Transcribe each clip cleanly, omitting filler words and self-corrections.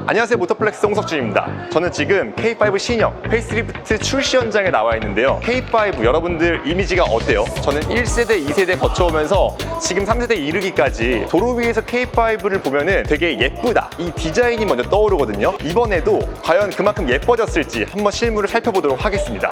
안녕하세요, 모터플렉스 홍석준입니다. 저는 지금 K5 신형 페이스리프트 출시 현장에 나와 있는데요. K5 여러분들 이미지가 어때요? 저는 1세대, 2세대 거쳐오면서 지금 3세대 이르기까지 도로 위에서 K5를 보면은 되게 예쁘다, 이 디자인이 먼저 떠오르거든요. 이번에도 과연 그만큼 예뻐졌을지 한번 실물을 살펴보도록 하겠습니다.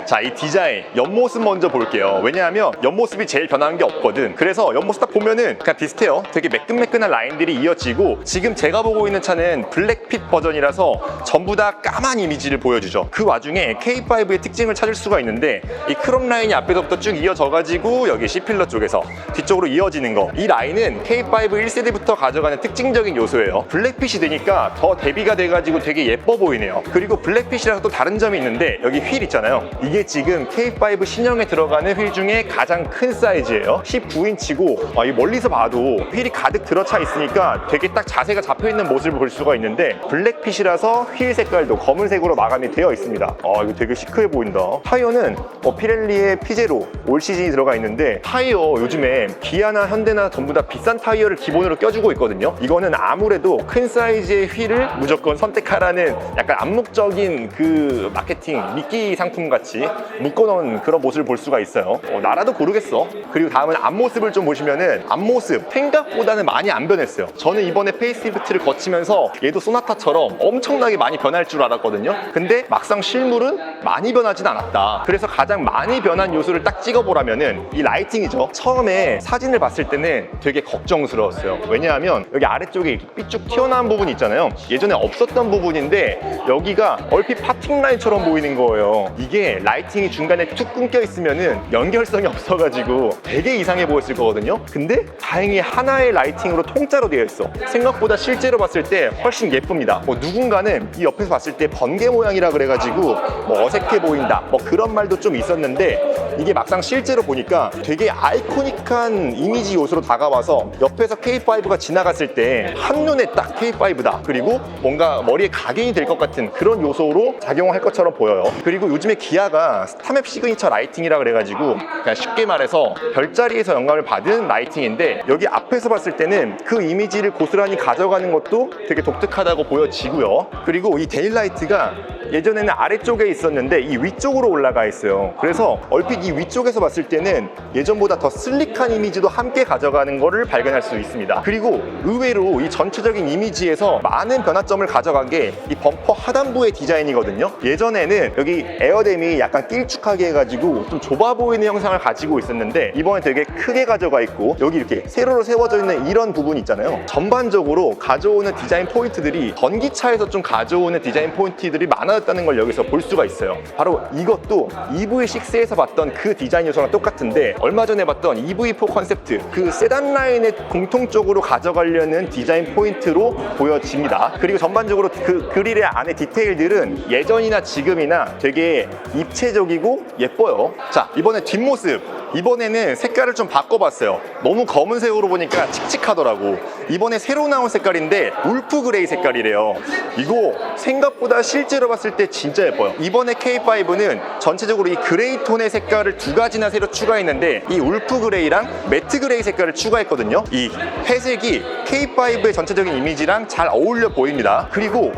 자, 이 디자인, 옆모습 먼저 볼게요. 왜냐하면 옆모습이 제일 변한 게 없거든. 그래서 옆모습 딱 보면은 그냥 비슷해요. 되게 매끈매끈한 라인들이 이어지고, 지금 제가 보고 있는 차는 블랙핏 버전이라서 전부 다 까만 이미지를 보여주죠. 그 와중에 K5의 특징을 찾을 수가 있는데, 이 크롬 라인이 앞에서부터 쭉 이어져가지고 여기 C필러 쪽에서 뒤쪽으로 이어지는 거, 이 라인은 K5 1세대부터 가져가는 특징적인 요소예요. 블랙핏이 되니까 더 대비가 돼가지고 되게 예뻐 보이네요. 그리고 블랙핏이라서 또 다른 점이 있는데, 여기 휠 있잖아요. 이게 지금 K5 신형에 들어가는 휠 중에 가장 큰 사이즈예요. 19인치고 이 멀리서 봐도 휠이 가득 들어차 있으니까 되게 딱 자세가 잡혀있는 모습을 볼 수가 있는데, 블랙핏이라서 휠 색깔도 검은색으로 마감이 되어 있습니다. 이거 되게 시크해 보인다. 타이어는 피렐리의 피제로 올 시즌이 들어가 있는데, 타이어 요즘에 기아나 현대나 전부 다 비싼 타이어를 기본으로 껴주고 있거든요. 이거는 아무래도 큰 사이즈의 휠을 무조건 선택하라는 약간 암묵적인 그 마케팅 미끼 상품 같이 묶어놓은 그런 모습을 볼 수가 있어요. 나라도 고르겠어. 그리고 다음은 앞모습을 좀 보시면은, 앞모습 생각보다는 많이 안 변했어요. 저는 이번에 페이스리프트를 거치면서 얘도 소나타처럼 엄청나게 많이 변할 줄 알았거든요. 근데 막상 실물은 많이 변하진 않았다. 그래서 가장 많이 변한 요소를 딱 찍어보라면은 이 라이팅이죠. 처음에 사진을 봤을 때는 되게 걱정스러웠어요. 왜냐하면 여기 아래쪽에 삐쭉 튀어나온 부분이 있잖아요. 예전에 없었던 부분인데 여기가 얼핏 파팅 라인처럼 보이는 거예요. 이게 라이팅이 중간에 툭 끊겨 있으면은 연결성이 없어가지고 되게 이상해 보였을 거거든요. 근데 다행히 하나의 라이팅으로 통짜로 되어 있어. 생각보다 실제로 봤을 때 훨씬 예쁩니다. 누군가는 이 옆에서 봤을 때 번개 모양이라 그래가지고 어색해 보인다, 그런 말도 좀 있었는데, 이게 막상 실제로 보니까 되게 아이코닉한 이미지 요소로 다가와서 옆에서 K5가 지나갔을 때 한눈에 딱 K5다, 그리고 뭔가 머리에 각인이 될 것 같은 그런 요소로 작용할 것처럼 보여요. 그리고 요즘에 기아가 스타맵 시그니처 라이팅이라 그래가지고 그냥 쉽게 말해서 별자리에서 영감을 받은 라이팅인데, 여기 앞에서 봤을 때는 그 이미지를 고스란히 가져가는 것도 되게 독특하다고 보여지고요. 그리고 이 데일라이트가 예전에는 아래쪽에 있었는데 이 위쪽으로 올라가 있어요. 그래서 얼핏 이 위쪽에서 봤을 때는 예전보다 더 슬릭한 이미지도 함께 가져가는 것을 발견할 수 있습니다. 그리고 의외로 이 전체적인 이미지에서 많은 변화점을 가져간 게 이 범퍼 하단부의 디자인이거든요. 예전에는 여기 에어댐이 약간 길쭉하게 해가지고 좀 좁아 보이는 형상을 가지고 있었는데, 이번에 되게 크게 가져가 있고, 여기 이렇게 세로로 세워져 있는 이런 부분 있잖아요. 전반적으로 가져오는 디자인 포인트들이 전기차에서 좀 가져오는 디자인 포인트들이 많아졌다는 걸 여기서 볼 수가 있어요. 바로 이것도 EV6에서 봤던 그 디자인 요소랑 똑같은데, 얼마 전에 봤던 EV4 컨셉트, 그 세단 라인에 공통적으로 가져가려는 디자인 포인트로 보여집니다. 그리고 전반적으로 그 그릴의 안에 디테일들은 예전이나 지금이나 되게 입체적이고 예뻐요. 자, 이번에 뒷모습, 이번에는 색깔을 좀 바꿔봤어요. 너무 검은색으로 보니까 칙칙하더라고. 이번에 새로 나온 색깔인데 울프 그레이 색깔이래요. 이거 생각보다 실제로 봤을 때 진짜 예뻐요. 이번에 K5는 전체적으로 이 그레이 톤의 색깔을 두 가지나 새로 추가했는데, 이 울프 그레이랑 매트 그레이 색깔을 추가했거든요. 이 회색이 K5의 전체적인 이미지랑 잘 어울려 보입니다. 그리고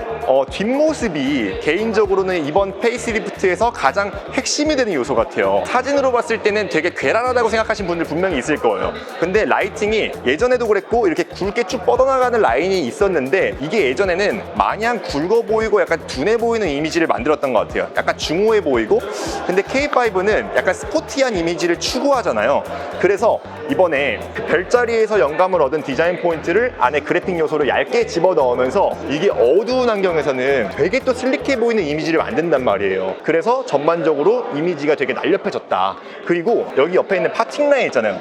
뒷모습이 개인적으로는 이번 페이스리프트에서 가장 핵심이 되는 요소 같아요. 사진으로 봤을 때는 되게 괴랄하다고 생각하신 분들 분명히 있을 거예요. 근데 라이팅이 예전에도 그랬고 이렇게 굵게 쭉 뻗어나가는 라인이 있었는데, 이게 예전에는 마냥 굵어 보이고 약간 둔해 보이는 이미지를 만들었던 것 같아요. 약간 중후해 보이고. 근데 K5는 약간 스포티한 이미지를 추구하잖아요. 그래서 이번에 그 별자리에서 영감을 얻은 디자인 포인트를 안에 그래픽 요소를 얇게 집어넣으면서 이게 어두운 환경에서는 되게 또 슬릭해 보이는 이미지를 만든단 말이에요. 그래서 전반적으로 이미지가 되게 날렵해졌다. 그리고 여기 옆에 있는 파팅 라인 있잖아요.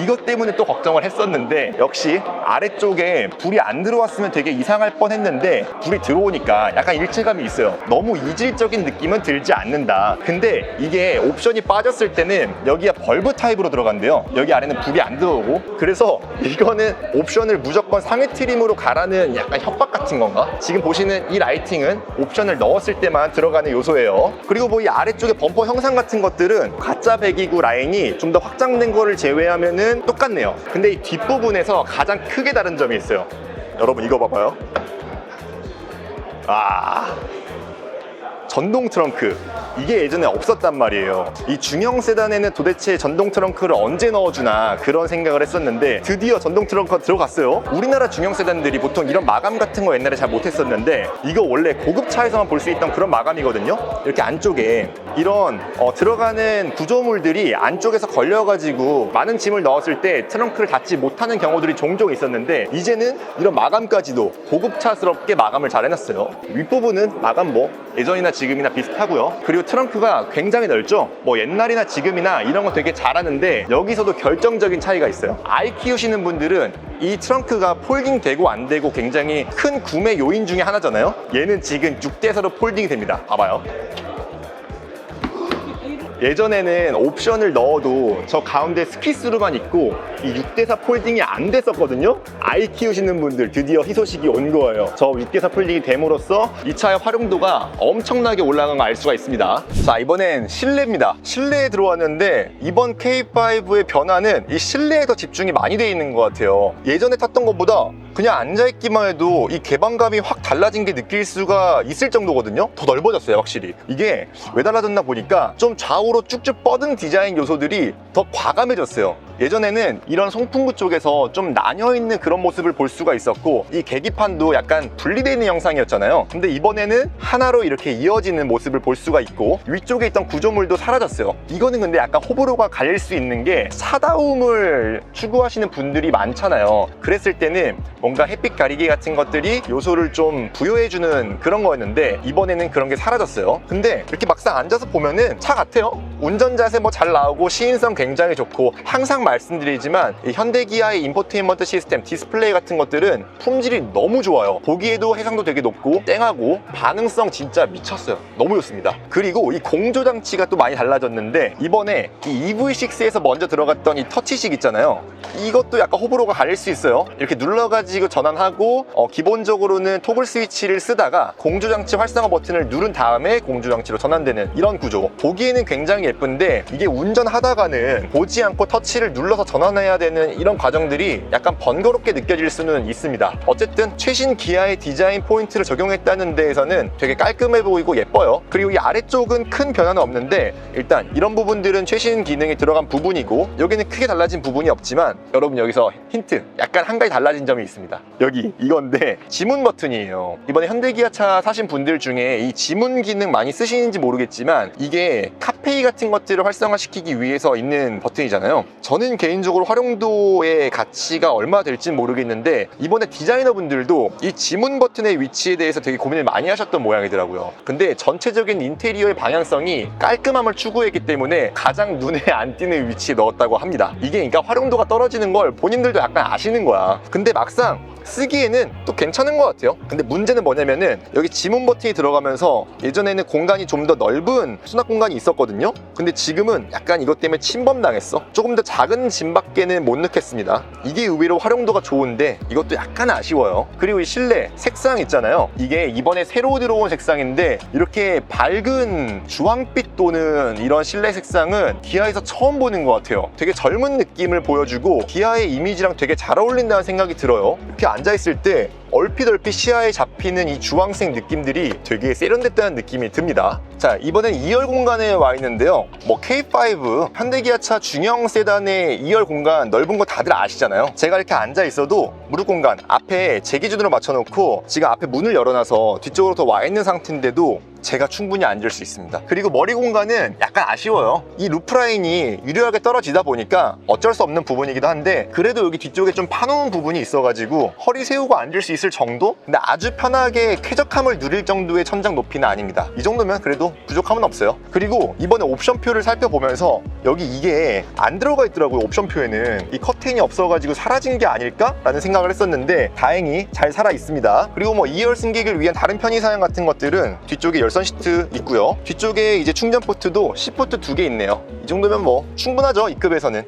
이것 때문에 또 걱정을 했었는데, 역시 아래쪽에 불이 안 들어왔으면 되게 이상할 뻔했는데 불이 들어오니까 약간 일체감이 있어요. 너무 이질적인 느낌은 들지 않는다. 근데 이게 옵션이 빠졌을 때는 여기가 벌브 타입으로 들어간대요. 여기 아래는 불이 안 들어오고. 그래서 이거는 옵션을 무조건 상위 트림으로 가라는 약간 협박 같은 건가? 지금 보시는 이 라이팅은 옵션을 넣었을 때만 들어가는 요소예요. 그리고 뭐 이 아래쪽에 범퍼 형상 같은 것들은 가짜 배기구 라인이 좀 더 확장된 거를 제외하면 부분은 똑같네요. 근데 이 뒷부분에서 가장 크게 다른 점이 있어요. 여러분 이거 봐봐요. 전동 트렁크, 이게 예전에 없었단 말이에요. 이 중형 세단에는 도대체 전동 트렁크를 언제 넣어주나 그런 생각을 했었는데 드디어 전동 트렁크가 들어갔어요. 우리나라 중형 세단들이 보통 이런 마감 같은 거 옛날에 잘 못했었는데 이거 원래 고급차에서만 볼 수 있던 그런 마감이거든요. 이렇게 안쪽에 이런 들어가는 구조물들이 안쪽에서 걸려가지고 많은 짐을 넣었을 때 트렁크를 닫지 못하는 경우들이 종종 있었는데 이제는 이런 마감까지도 고급차스럽게 마감을 잘 해놨어요. 윗부분은 마감 뭐 예전이나 지금이나 비슷하고요. 그리고 트렁크가 굉장히 넓죠. 뭐 옛날이나 지금이나 이런 거 되게 잘하는데 여기서도 결정적인 차이가 있어요. 아이 키우시는 분들은 이 트렁크가 폴딩 되고 안 되고 굉장히 큰 구매 요인 중에 하나잖아요. 얘는 지금 6대사로 폴딩이 됩니다. 봐봐요. 예전에는 옵션을 넣어도 저 가운데 스키스루만 있고 이 6대4 폴딩이 안 됐었거든요. 아이 키우시는 분들 드디어 희소식이 온 거예요. 저 6대4 폴딩이 됨으로써 이 차의 활용도가 엄청나게 올라간 거 알 수가 있습니다. 자, 이번엔 실내입니다. 실내에 들어왔는데 이번 K5의 변화는 이 실내에 더 집중이 많이 돼 있는 것 같아요. 예전에 탔던 것보다 그냥 앉아있기만 해도 이 개방감이 확 달라진 게 느낄 수가 있을 정도거든요. 더 넓어졌어요, 확실히. 이게 왜 달라졌나 보니까 좀 좌우로 쭉쭉 뻗은 디자인 요소들이 더 과감해졌어요. 예전에는 이런 송풍구 쪽에서 좀 나뉘어있는 그런 모습을 볼 수가 있었고 이 계기판도 약간 분리되어 있는 형상이었잖아요. 근데 이번에는 하나로 이렇게 이어지는 모습을 볼 수가 있고 위쪽에 있던 구조물도 사라졌어요. 이거는 근데 약간 호불호가 갈릴 수 있는 게 사다움을 추구하시는 분들이 많잖아요. 그랬을 때는 뭔가 햇빛 가리개 같은 것들이 요소를 좀 부여해주는 그런 거였는데 이번에는 그런 게 사라졌어요. 근데 이렇게 막상 앉아서 보면은 차 같아요. 운전 자세 뭐 잘 나오고 시인성 굉장히 좋고 항상 말씀드리지만 이 현대기아의 인포테인먼트 시스템, 디스플레이 같은 것들은 품질이 너무 좋아요. 보기에도 해상도 되게 높고 땡하고 반응성 진짜 미쳤어요. 너무 좋습니다. 그리고 이 공조 장치가 또 많이 달라졌는데 이번에 이 EV6에서 먼저 들어갔던 이 터치식 있잖아요. 이것도 약간 호불호가 갈릴 수 있어요. 이렇게 눌러가지고 전환하고 기본적으로는 토글 스위치를 쓰다가 공조 장치 활성화 버튼을 누른 다음에 공조 장치로 전환되는 이런 구조. 보기에는 굉장히 예쁜데 이게 운전하다가는 보지 않고 터치를 눌러서 전환해야 되는 이런 과정들이 약간 번거롭게 느껴질 수는 있습니다. 어쨌든 최신 기아의 디자인 포인트를 적용했다는 데에서는 되게 깔끔해 보이고 예뻐요. 그리고 이 아래쪽은 큰 변화는 없는데 일단 이런 부분들은 최신 기능이 들어간 부분이고 여기는 크게 달라진 부분이 없지만 여러분 여기서 힌트, 약간 한 가지 달라진 점이 있습니다. 여기 이건데 지문 버튼이에요. 이번에 현대기아차 사신 분들 중에 이 지문 기능 많이 쓰시는지 모르겠지만 이게 카페이 같은 것들을 활성화시키기 위해서 있는 버튼이잖아요. 저는 개인적으로 활용도의 가치가 얼마 될지는 모르겠는데 이번에 디자이너 분들도 이 지문 버튼의 위치에 대해서 되게 고민을 많이 하셨던 모양이더라고요. 근데 전체적인 인테리어의 방향성이 깔끔함을 추구했기 때문에 가장 눈에 안 띄는 위치에 넣었다고 합니다. 이게 그러니까 활용도가 떨어지는 걸 본인들도 약간 아시는 거야. 근데 막상 쓰기에는 또 괜찮은 것 같아요. 근데 문제는 뭐냐면은 여기 지문 버튼이 들어가면서 예전에는 공간이 좀 더 넓은 수납 공간이 있었거든요. 근데 지금은 약간 이것 때문에 침범당했어. 조금 더 작은 짐밖에는 못 넣겠습니다. 이게 의외로 활용도가 좋은데 이것도 약간 아쉬워요. 그리고 이 실내 색상 있잖아요. 이게 이번에 새로 들어온 색상인데 이렇게 밝은 주황빛 도는 이런 실내 색상은 기아에서 처음 보는 것 같아요. 되게 젊은 느낌을 보여주고 기아의 이미지랑 되게 잘 어울린다는 생각이 들어요. 이렇게 앉아있을 때 얼핏 시야에 잡히는 이 주황색 느낌들이 되게 세련됐다는 느낌이 듭니다. 자, 이번엔 2열 공간에 와 있는데요. 뭐 K5 현대기아차 중형 세단의 2열 공간 넓은 거 다들 아시잖아요. 제가 이렇게 앉아 있어도 무릎 공간 앞에 제 기준으로 맞춰놓고 지금 앞에 문을 열어놔서 뒤쪽으로 더 와 있는 상태인데도 제가 충분히 앉을 수 있습니다. 그리고 머리 공간은 약간 아쉬워요. 이 루프라인이 유려하게 떨어지다 보니까 어쩔 수 없는 부분이기도 한데 그래도 여기 뒤쪽에 좀 파놓은 부분이 있어가지고 허리 세우고 앉을 수 있을 정도? 근데 아주 편하게 쾌적함을 누릴 정도의 천장 높이는 아닙니다. 이 정도면 그래도 부족함은 없어요. 그리고 이번에 옵션표를 살펴보면서 여기 이게 안 들어가 있더라고요. 옵션표에는 이 커튼이 없어가지고 사라진 게 아닐까? 라는 생각을 했었는데 다행히 잘 살아 있습니다. 그리고 뭐 2열 승객을 위한 다른 편의사양 같은 것들은 뒤쪽에 열선 시트 있고요. 뒤쪽에 이제 충전 포트도 C포트 2개 있네요. 이 정도면 뭐 충분하죠, 이 급에서는.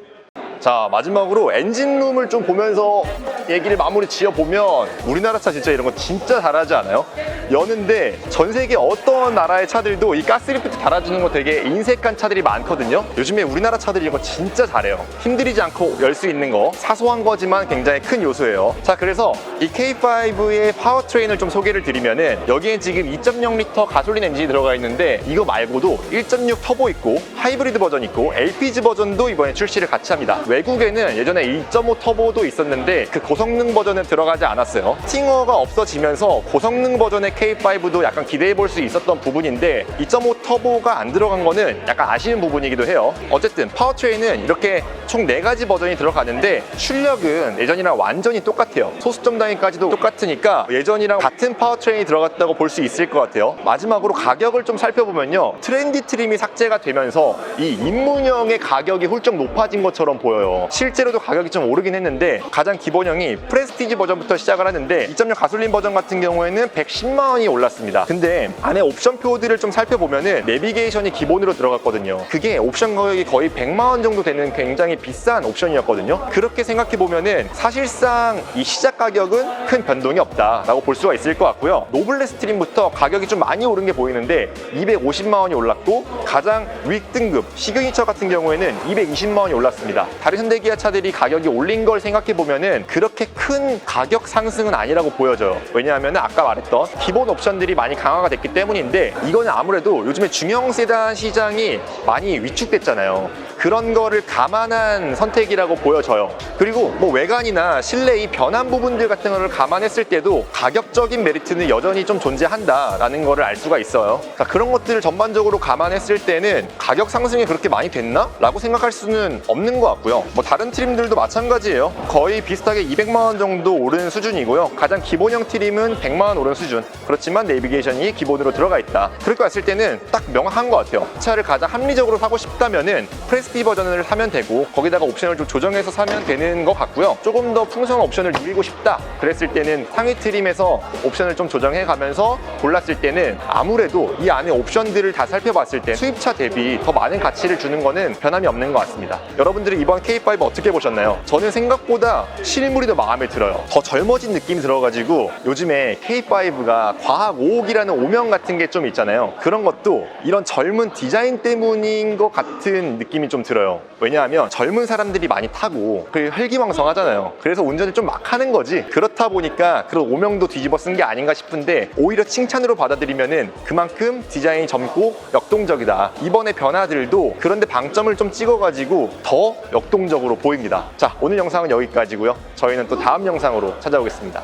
자, 마지막으로 엔진룸을 좀 보면서 얘기를 마무리 지어보면 우리나라 차 진짜 이런 거 진짜 잘하지 않아요? 여는데 전 세계 어떤 나라의 차들도 이 가스리프트 달아주는 거 되게 인색한 차들이 많거든요. 요즘에 우리나라 차들이 이거 진짜 잘해요. 힘들이지 않고 열 수 있는 거, 사소한 거지만 굉장히 큰 요소예요. 자, 그래서 이 K5의 파워트레인을 좀 소개를 드리면은 여기에 지금 2.0L 가솔린 엔진이 들어가 있는데 이거 말고도 1.6 터보 있고 하이브리드 버전 있고 LPG 버전도 이번에 출시를 같이 합니다. 외국에는 예전에 2.5 터보도 있었는데 그 고성능 버전은 들어가지 않았어요. 스팅어가 없어지면서 고성능 버전의 K5도 약간 기대해 볼 수 있었던 부분인데 2.5 터보가 안 들어간 거는 약간 아쉬운 부분이기도 해요. 어쨌든 파워트레인은 이렇게 총 4가지 버전이 들어가는데 출력은 예전이랑 완전히 똑같아요. 소수점 단위까지도 똑같으니까 예전이랑 같은 파워트레인이 들어갔다고 볼 수 있을 것 같아요. 마지막으로 가격을 좀 살펴보면요, 트렌디 트림이 삭제가 되면서 이 입문형의 가격이 훌쩍 높아진 것처럼 보여요. 실제로도 가격이 좀 오르긴 했는데 가장 기본형이 프레스티지 버전부터 시작을 하는데 2.0 가솔린 버전 같은 경우에는 110만 원이 올랐습니다. 근데 안에 옵션표들을 좀 살펴보면은 내비게이션이 기본으로 들어갔거든요. 그게 옵션 가격이 거의 100만 원 정도 되는 굉장히 비싼 옵션이었거든요. 그렇게 생각해 보면은 사실상 이 시작 가격은 큰 변동이 없다라고 볼 수가 있을 것 같고요. 노블레스 트림부터 가격이 좀 많이 오른 게 보이는데 250만 원이 올랐고 가장 윗등급 시그니처 같은 경우에는 220만 원이 올랐습니다. 다른 현대기아 차들이 가격이 올린 걸 생각해 보면은 그렇게 큰 가격 상승은 아니라고 보여져요. 왜냐하면 아까 말했던 기본 옵션들이 많이 강화가 됐기 때문인데 이거는 아무래도 요즘에 중형 세단 시장이 많이 위축됐잖아요. 그런 거를 감안한 선택이라고 보여져요. 그리고 뭐 외관이나 실내 이 변한 부분들 같은 거를 감안했을 때도 가격적인 메리트는 여전히 좀 존재한다라는 거를 알 수가 있어요. 그러니까 그런 것들을 전반적으로 감안했을 때는 가격 상승이 그렇게 많이 됐나? 라고 생각할 수는 없는 것 같고요. 뭐 다른 트림들도 마찬가지예요. 거의 비슷하게 200만 원 정도 오른 수준이고요. 가장 기본형 트림은 100만 원 오른 수준. 그렇지만 내비게이션이 기본으로 들어가 있다. 그렇게 봤을 때는 딱 명확한 것 같아요. 차를 가장 합리적으로 사고 싶다면은 프레스티 버전을 사면 되고 거기다가 옵션을 좀 조정해서 사면 되는 것 같고요. 조금 더 풍성한 옵션을 누리고 싶다 그랬을 때는 상위 트림에서 옵션을 좀 조정해 가면서 골랐을 때는 아무래도 이 안에 옵션들을 다 살펴봤을 때 수입차 대비 더 많은 가치를 주는 거는 변함이 없는 것 같습니다. 여러분들이 이번 K5 어떻게 보셨나요? 저는 생각보다 실물이 더 마음에 들어요. 더 젊어진 느낌이 들어가지고 요즘에 K5가 과학 5호기라는 오명 같은 게 좀 있잖아요. 그런 것도 이런 젊은 디자인 때문인 것 같은 느낌이 좀 들어요. 왜냐하면 젊은 사람들이 많이 타고 혈기왕성하잖아요. 그래서 운전을 좀 막 하는 거지. 그렇다 보니까 그런 오명도 뒤집어 쓴 게 아닌가 싶은데 오히려 칭찬으로 받아들이면은 그만큼 디자인이 젊고 역동적이다. 이번에 변화들도 그런데 방점을 좀 찍어가지고 더 역동적으로 보입니다. 자, 오늘 영상은 여기까지고요. 저희는 또 다음 영상으로 찾아오겠습니다.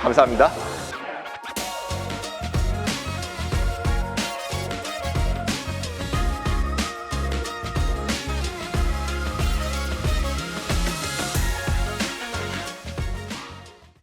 감사합니다.